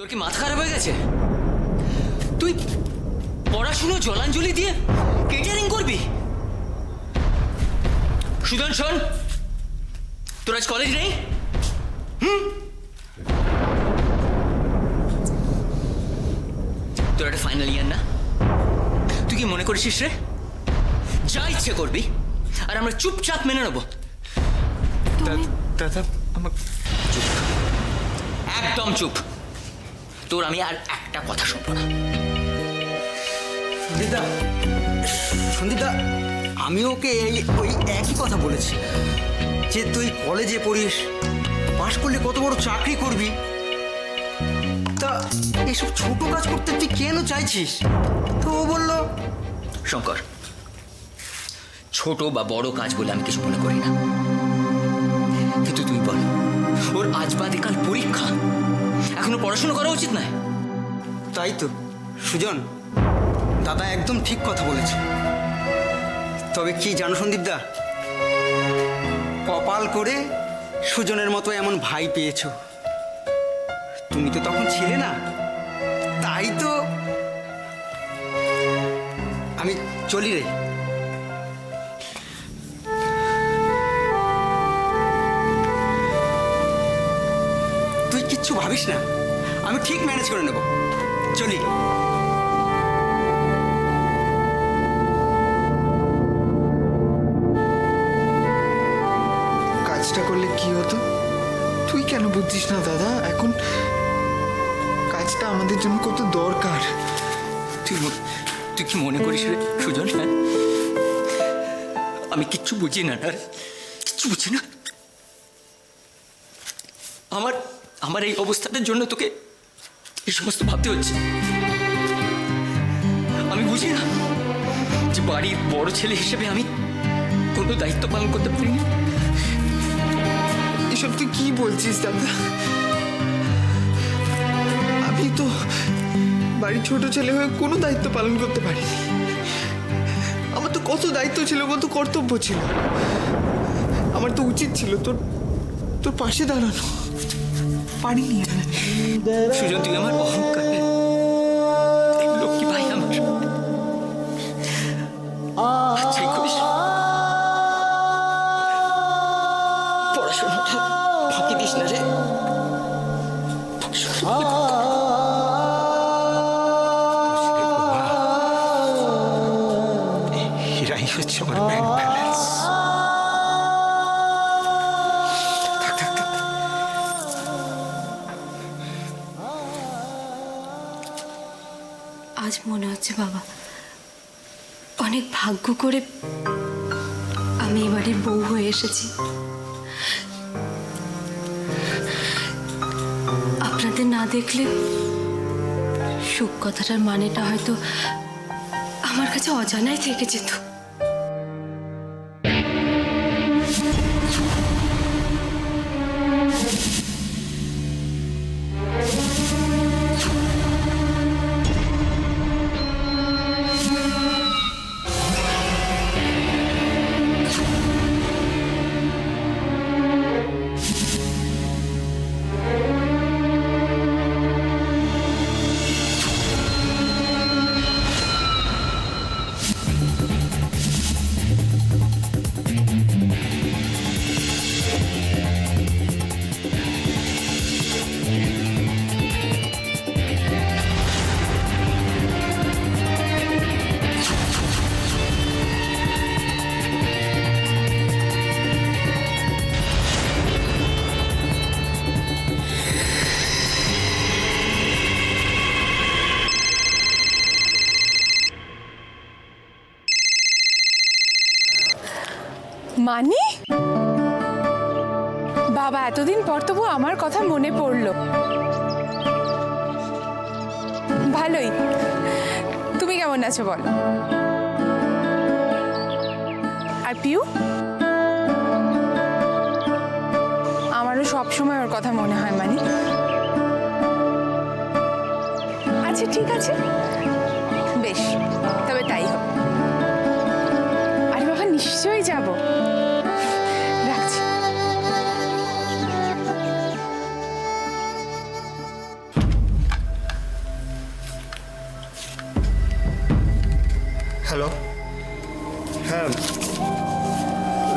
তোর কি মাথা খারাপ হয়ে গেছে? তুই পড়াশুনো জলাঞ্জলি দিয়ে কেটারিং করবি? সুজন শোন, তোর আজ কলেজ নেই? তোর একটা ফাইনাল ইয়ার না? তুই কি মনে করেছিস রে যা ইচ্ছে করবি আর আমরা চুপচাপ মেনে নেবো? দাদা আমার চুপ, একদম চুপ। তোর আমি আর একটা কথা শুনবো না। সন্দীপদা, সন্দীপদা, আমি ওকে ওই একই কথা বলেছি যে তুই কলেজে পড়িস, পাশ করলে কত বড় চাকরি করবি, তা এসব ছোট কাজ করতে তুই কেন চাইছিস? তো ও বললো শঙ্কর, ছোট বা বড় কাজ বলে আমি কিছু মনে করি না, কিন্তু তুই বল, ওর আজ বাদে কাল পরীক্ষা, এখনো পড়াশোনা করা উচিত নয়? তাই তো সুজন, দাদা একদম ঠিক কথা বলেছে। তবে কি জানো সন্দীপদা, কপাল করে সুজনের মতো এমন ভাই পেয়েছো। তুমি তো তখন ছিলে না, তাই তো আমি চলি রে। তুই কিচ্ছু ভাবিস না, আমি ঠিক ম্যানেজ করে নেব, চলি। কাজটা করলে কি হতো তুই কেন বুঝছিস না দাদা? এখন কাজটা আমাদের জন্য কত দরকার। তুই কি মনে করিস রে সুজন? হ্যাঁ, আমি কিচ্ছু বুঝি না, কিচ্ছু বুঝি না। আমার এই অবস্থাটার জন্য তোকে এই সমস্ত ভাবতে হচ্ছে। আমি বুঝি না যে বাড়ির বড় ছেলে হিসেবে আমি কোনো দায়িত্ব পালন করতে পারিনি। এসব তুই কি বলছিস দাদা? আমি তো বাড়ির ছোট ছেলে হয়ে কোনো দায়িত্ব পালন করতে পারিনি। আমার তো কত দায়িত্ব ছিল, কত কর্তব্য ছিল। আমার তো উচিত ছিল তোর তোর পাশে দাঁড়ানো, পারিনি। সুজন, তুই আমার অহংকার, লক্ষ্মী ভাই আমার। আচ্ছা করিস, পড়াশোনাটা ফাঁকি দিস না রে। এরাই হচ্ছে আমার ব্যাংক ব্যালেন্স। থাক থাক থাক। আজ মনে হচ্ছে বাবা, অনেক ভাগ্য করে আমি এবারে বউ হয়ে এসেছি। আপনাদের না দেখলে সুখ কথাটার মানেটা হয়তো আমার কাছে অজানাই থেকে যেত। মানি বাবা, এতদিন পর তবু আমার কথা মনে পড়লো। ভালোই। তুমি কেমন আছো বলো? আর পিউ? আমারও সবসময় ওর কথা মনে হয় মানি। আচ্ছা ঠিক আছে, বেশ, তবে তাই হবে। আরে বাবা, নিশ্চয়ই যাবো। রাখছি। হ্যালো, হ্যাঁ,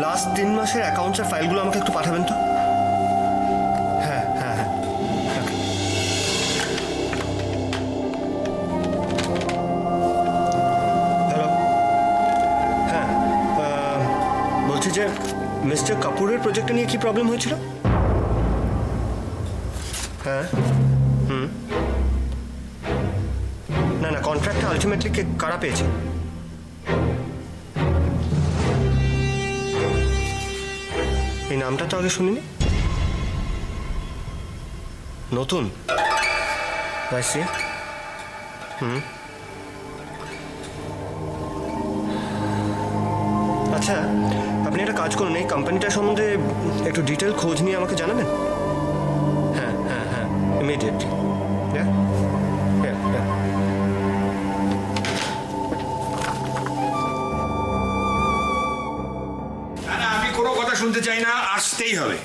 লাস্ট 3 মাসের অ্যাকাউন্টসের ফাইলগুলো আমাকে একটু পাঠাবেন তো। হ্যাঁ হ্যাঁ হ্যাঁ, ওকে। হ্যালো, হ্যাঁ, বলছি যে মিস্টার কাপুরের প্রজেক্টটা নিয়ে কি প্রবলেম হয়েছিল? হ্যাঁ, না না, কন্ট্রাক্টটা আলটিমেটলি কারা পেয়েছে? এই নামটা তো আগে শুনিনি। নতুন? আচ্ছা, আচ্ছা, আপনি একটা কাজ করুন, এই কোম্পানিটা সম্বন্ধে একটু ডিটেল খোঁজ নিয়ে আমাকে জানাবেন। হ্যাঁ হ্যাঁ হ্যাঁ, ইমিডিয়েটলি। না না, আমি কোনো কথা শুনতে চাই না, আসতেই হবে।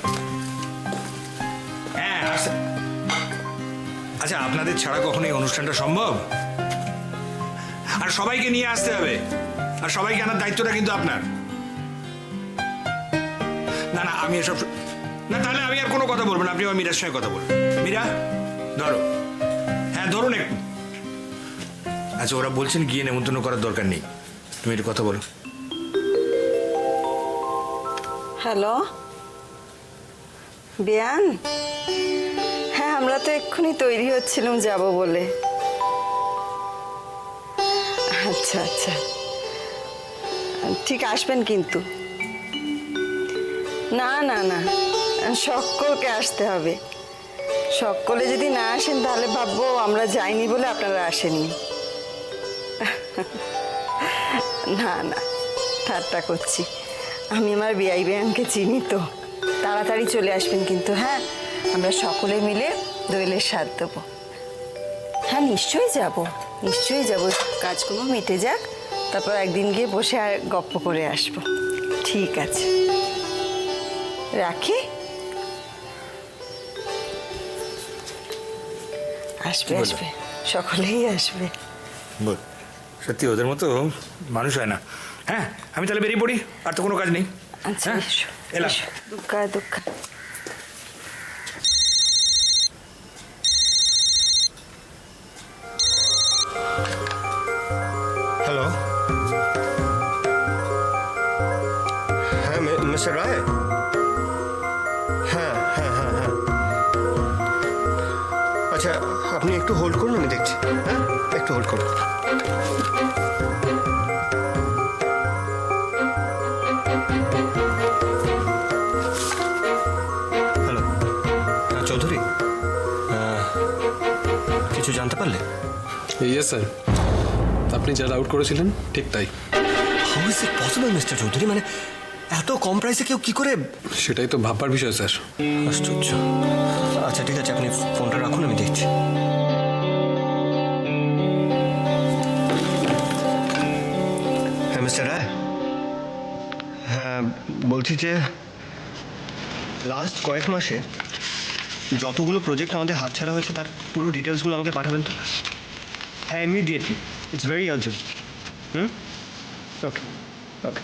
হ্যাঁ, আচ্ছা, আপনাদের ছাড়া কখনো এই অনুষ্ঠানটা সম্ভব? আর সবাইকে নিয়ে আসতে হবে, আর সবাইকে আনার দায়িত্বটা কিন্তু আপনার। না না, আমি এসব না, তাহলে আমি আর কোনো কথা বলবো না, আপনি আমার মীরার সঙ্গে কথা বলুন। মীরা, ধরো। হ্যাঁ, ধরুন একটু। আচ্ছা, ওরা বলছেন গিয়ে নেমন্তন্ন করার দরকার নেই, তুমি একটু কথা বলো। হ্যালো, বিয়ান? হ্যাঁ, আমরা তো এক্ষুনি তৈরি হচ্ছিলাম যাব বলে। আচ্ছা আচ্ছা, ঠিক আসবেন কিন্তু। না না না, সকলকে আসতে হবে। সকলে যদি না আসেন তাহলে ভাববো আমরা যাইনি বলে আপনারা আসেননি। না না, ঠাট্টা করছি। আমি আমার বিআই বিয়ানকে চিনি তো। তাড়াতাড়ি চলে আসবেন কিন্তু। হ্যাঁ, আমরা সকলে মিলে দোয়েলের স্বাদ দেবো। হ্যাঁ, নিশ্চয়ই যাব, নিশ্চয়ই যাব। কাজগুলো মিটে যাক, তারপর একদিন গিয়ে বসে আর গপ্প করে আসবো। ঠিক আছে, রাখি। আসবে আসবে, সকলেই আসবে। বল, সত্যি ওদের মতো মানুষ হয় না। হ্যাঁ, আমি তাহলে বেরিয়ে পড়ি, আর তো কোনো কাজ নেই। আচ্ছা, হ্যাঁ, এসো এলাম। এসো। দুঃখা দুঃখা। হ্যালো, হ্যাঁ মিস্টার রায়। হ্যাঁ হ্যাঁ হ্যাঁ হ্যাঁ, আচ্ছা, আপনি একটু হোল্ড করুন, আমি দেখছি। হ্যাঁ, একটু হোল্ড করুন। হ্যালো, হ্যাঁ চৌধুরী, কিছু জানতে পারলে? ইয়েস স্যার, আপনি যা আউট করেছিলেন ঠিক তাই। How is it possible mister Chowdhury? মানে এত কম প্রাইসে কেউ কি করে? সেটাই তো ভাববার বিষয় স্যার। আশ্চর্য। আচ্ছা ঠিক আছে, আপনি ফোনটা রাখুন, আমি দেখছি। হ্যাঁ মিস্টার রায়, হ্যাঁ বলছি যে লাস্ট কয়েক মাসে যতগুলো প্রজেক্ট আমাদের হাতছাড়া হয়েছে তার পুরো ডিটেলসগুলো আমাকে পাঠাবেন তো। হ্যাঁ, immediately, it's very urgent. Okay okay.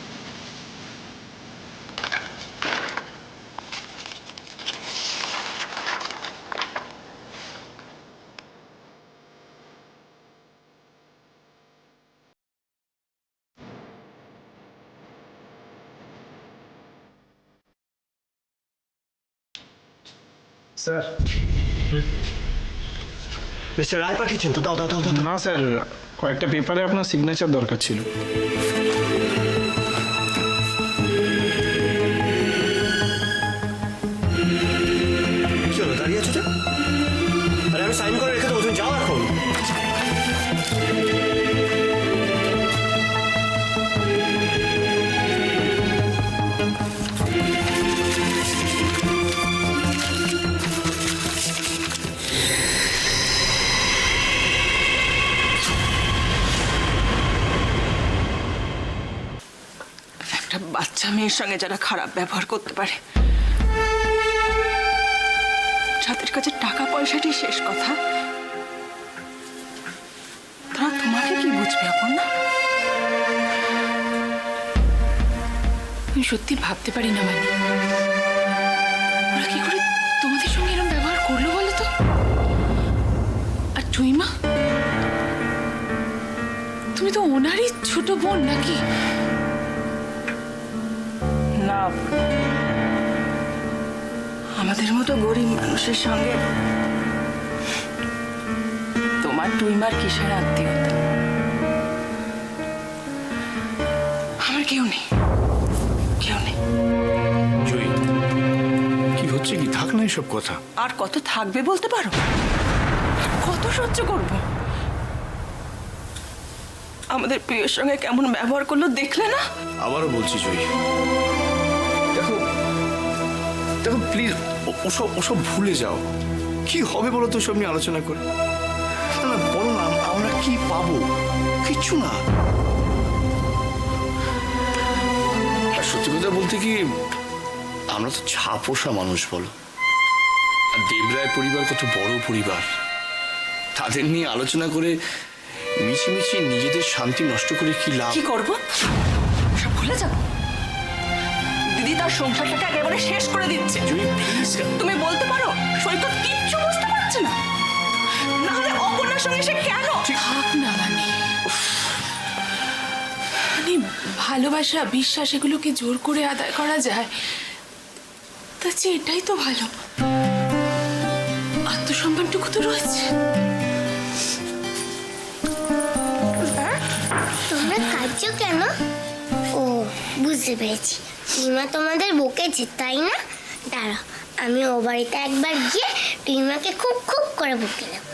Sir, mister Roy পাঠিয়েছেন তো? দাও দাও দাও দাও। না স্যার, কয়েকটা পেপারে আপনার সিগনেচার দরকার ছিল। কি হলো, দাঁড়িয়ে আছো যে? আরে আমি সাইন করে রেখে দেবো, তুমি যাও এখন। একটা বাচ্চা মেয়ের সঙ্গে যারা খারাপ ব্যবহার করতে পারে, যাদের কাছে টাকা পয়সাটাই শেষ কথা, তারা তোমাকে কি বুঝবে? আপন না আমি সত্যি ভাবতে পারি না মানে ওরা কি করে তোমাদের সঙ্গে এরকম ব্যবহার করলো বলো তো? আর টুইমা, তুমি তো ওনারই ছোট বোন নাকি? না, আমাদের মতো গরিব মানুষের সঙ্গে তোমার টুইমার কিসের আত্মীয়তা? আমার কেউ নেই, কেউ নেই। জয়ী, কি হচ্ছে কি? থাক না এসব কথা। আর কত থাকবে বলতে পারো? কত সহ্য করব? আমাদের প্রিয়ের সঙ্গে কেমন ব্যবহার করলো দেখলে না? আবারও বলছি জয়ী, দেখো দেখো প্লিজ, ওসব ওসব ভুলে যাও। কি হবে বলো তো সব নিয়ে আলোচনা করে? না না, বলো না, আমরা কি পাবো? কিচ্ছু না। আর সত্যি কথা বলতে কি, আমরা তো ছাপোষা মানুষ বলো। আর দেবরায় পরিবার কত বড় পরিবার, তাদের নিয়ে আলোচনা করে মিছিমিছি নিজেদের শান্তি নষ্ট করে কি লাভ? কি করব? সব ভুলে যাব? দিদি তার সংসারটাকে একেবারে শেষ করে দিচ্ছে। জয়ী প্লিজ, তুমি বলতে পারো সৈকত কিচ্ছু বুঝতে পারছে না? নাহলে অপর্ণার সঙ্গে সে কেন? থাক না মানে মানে ভালোবাসা বিশ্বাস এগুলোকে জোর করে আদায় করা যায়? তার চেয়ে এটাই তো ভালো, আত্মসম্মানটুকু তো রয়েছে। তোমরা কাঁদছো কেন? ও, বুঝতে পেরেছি, টিমা তোমাদের বকেছে তাই না? দাঁড়াও, আমি ও বাড়িতে একবার গিয়ে টিমাকে খুব খুব করে বকে নেব।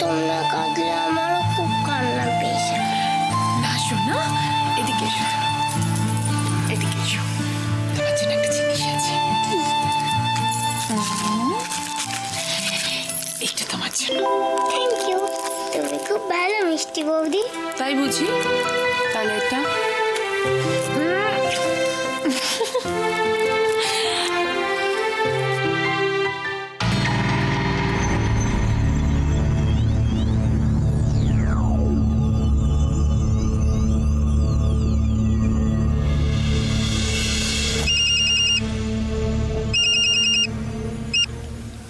তোমরা কাঁদলে আমারও খুব কান্না পেয়েছে। না শোনা, এদিকে এসো, এদিকে এসো, তোমার জন্য একটা জিনিস আছে। এইটা তোমার জন্য। থ্যাংক ইউ, তুমি খুব ভালো মিষ্টি বৌদি। তাই বুঝি? তাহলে এটা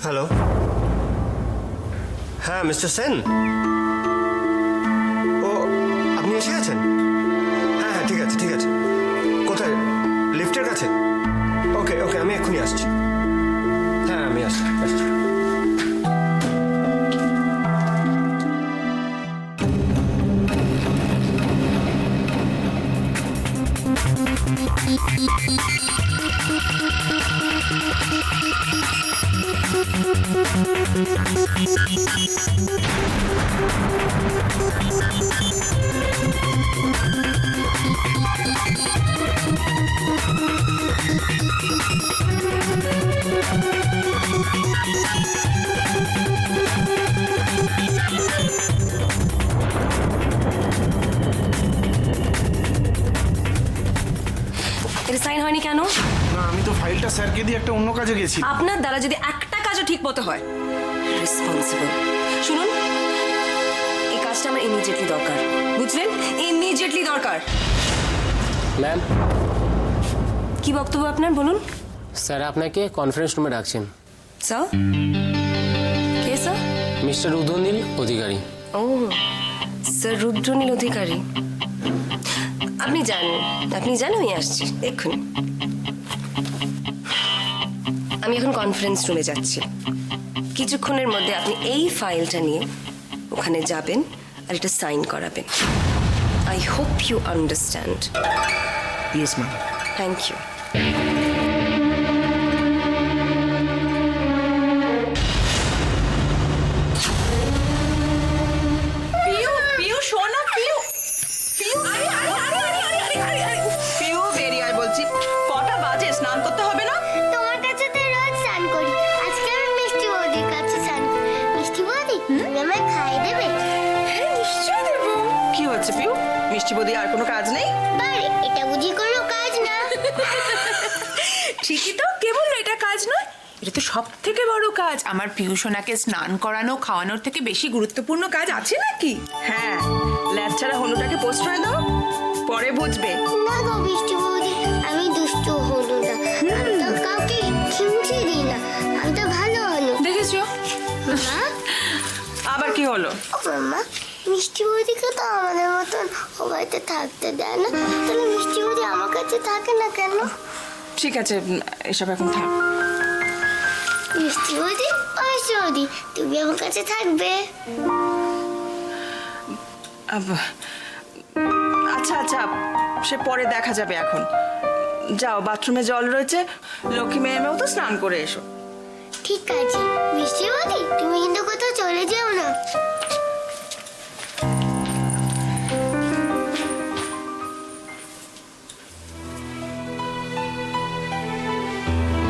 হ্যালো, হ্যাঁ মিস্টার সেন। ও, আপনি এসে গেছেন? হ্যাঁ হ্যাঁ, ঠিক আছে ঠিক আছে। কোথায়? লিফটের কাছে? ওকে ওকে, আমি এক্ষুনি আসছি। হ্যাঁ আমি আসছি আসছি। এর সাইন হয়নি কেন? না, আমি তো ফাইলটা স্যারকে দিয়ে একটা অন্য কাজে গেছি। আপনার দ্বারা যদি একটা কাজও ঠিক মতো হয়, রেসপন্সিবল। শুনুন, এই কাজটা আমার ইমিডিয়েটলি দরকার, বুঝলেন? ইমিডিয়েটলি দরকার। ম্যাম, কি বক্তব্য আপনার বলুন? স্যার আপনাকে কনফারেন্স রুমে ডাকছেন। স্যার? কে স্যার? মিস্টার রুদ্রনীল অধিকারী। ও স্যার, রুদ্রনীল অধিকারী। আপনি জানেন, আমি আসছি এক্ষুনি। আমি এখন কনফারেন্স রুমে যাচ্ছি। কিছুক্ষণের মধ্যে আপনি এই ফাইলটা নিয়ে ওখানে যাবেন আর এটা সাইন করাবেন। I hope you understand. Yes ma'am. Thank you. কটা বাজে? স্নান করতে হবে না? তোমার কাছে তো রোজ স্নান করি, আজকে আমি মিষ্টি বৌদির কাছে স্নান করি। মিষ্টি বৌদি, তুমি আমায় খাইয়ে দেবে? হ্যাঁ, নিশ্চয়ই দেবো। কি হচ্ছে পিউ? মিষ্টি বৌদি আর কোনো কাজ নেই? বাড়ি, এটা বুঝি কোনো কাজ না? ঠিকই তো, কে বললো এটা কাজ নয়? এটা তো সব থেকে বড় কাজ। আমার পিউসোনাকে স্নান করানো খাওয়ানোর থেকে বেশি গুরুত্বপূর্ণ কাজ আছে নাকি? হ্যাঁ, ল্যাচ ছাড়া হনুটাকে পোস্ট করে দাও, পরে বুঝবে। না গো মিষ্টি বৌদি, আমি দুষ্টু মামা আবার কি হলো? ও মামা, মিষ্টি বৌদিকে তো আমাদের মতন ও বাড়িতে থাকতে দেয় না, তাহলে মিষ্টি বৌদি আমার কাছে থাকে না কেন? ঠিক আছে, এসব এখন থাক। মিষ্টি বৌদি, ও মিষ্টি বৌদি, তুমি আমার কাছে থাকবে? আচ্ছা আচ্ছা, সে পরে দেখা যাবে। এখন যাও, বাথরুমে জল রয়েছে, লক্ষ্মী মেয়েও তো স্নান করে এসো। ঠিক আছে মিষ্টি বৌদি, তুমি কিন্তু কোথাও চলে যাও না।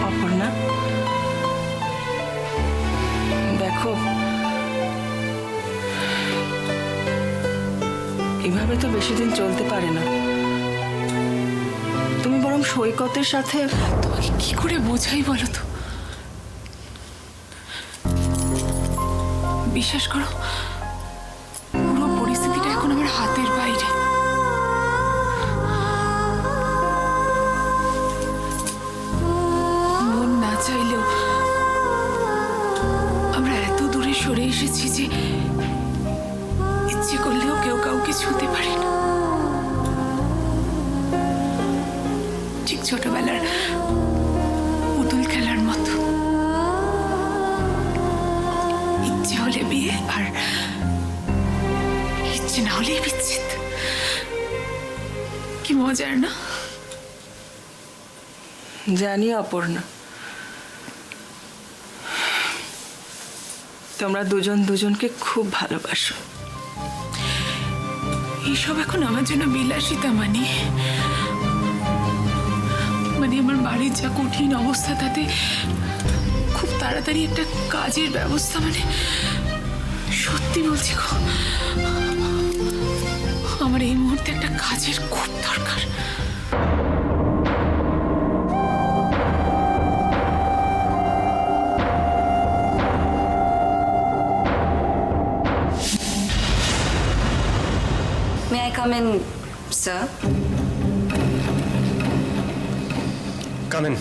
অপর্ণা, দেখো এভাবে তো বেশি দিন চলতে পারে না। তুমি বরং সৈকতের সাথে। তোমাকে কি করে বোঝাই বলো তো? বিশ্বাস করো, পুরো পরিস্থিতিটা এখন আমার হাতের বাইরে। মন না চাইলেও আমরা এত দূরে সরে এসেছি যে ইচ্ছে করলেও কেউ কাউকে ছুঁতে পারি না। ঠিক ছোটবেলার পুতুল খেলার মতো, ইচ্ছে হলে বিয়ে আর ইচ্ছে না হলেই বিচ্ছেদ। কি মজার না? জানি অপর্ণা, তোমরা দুজন দুজনকে খুব ভালোবাসো। এইসব এখন আমার জন্য বিলাসিতা মানে আমার বাড়ির যা কঠিন অবস্থা, তাতে খুব তাড়াতাড়ি একটা কাজের ব্যবস্থা, মানে সত্যি বলছি গো, আমার এই মুহূর্তে একটা কাজের খুব দরকার। May I come in, sir? Come in.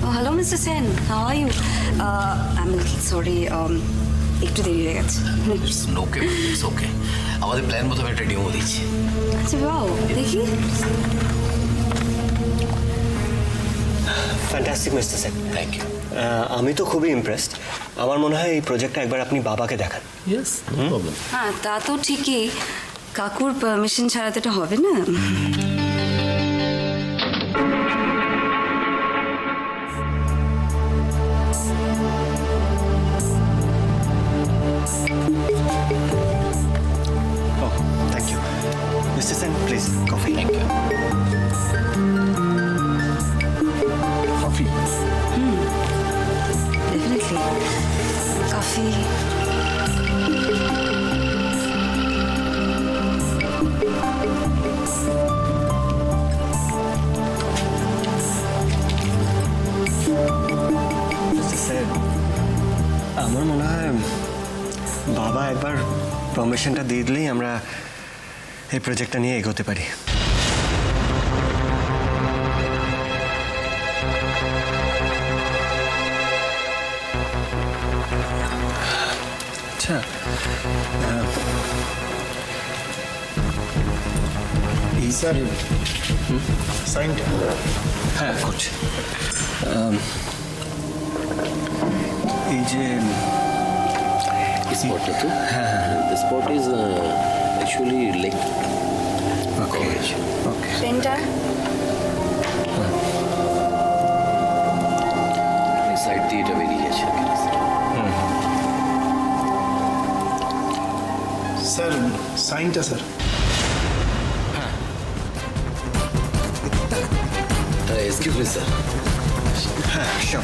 Oh, hello, Mr. Sen. How are you? I'm a little sorry. একটু দেরি হয়ে গেছে। ওকে, ওকে। আমাদের প্ল্যান মতো একটা ডেমো দিচ্ছি। আচ্ছা, বাও, দেখি। Fantastic mister Sen, thank you. আমি তো খুবই ইমপ্রেসড। আমার মনে হয় এই প্রজেক্টটা একবার আপনি বাবাকে দেখান। Yes, no problem. হ্যাঁ, তা তো ঠিকই, কাকুর পারমিশন ছাড়া তো এটা হবে না। Oh, thank you. Mr. Sen, please, coffee. Thank you. Coffee? Definitely. Coffee. Mr. Sen, আমার মনে হয় বাবা একবার পারমিশনটা দিয়ে দিলেই আমরা এই প্রজেক্টটা নিয়ে এগোতে পারি। আচ্ছা, এই স্যার সাইনটা হ্যাঁ করছি। এই যে স্পটটা তো? হ্যাঁ, the spot is actually Lake College. Okay, পেনটা? সাইড দিয়ে এটা বেরিয়ে গেছে। স্যার সাইনটা স্যার। Excuse me sir. হ্যাঁ, শিওর।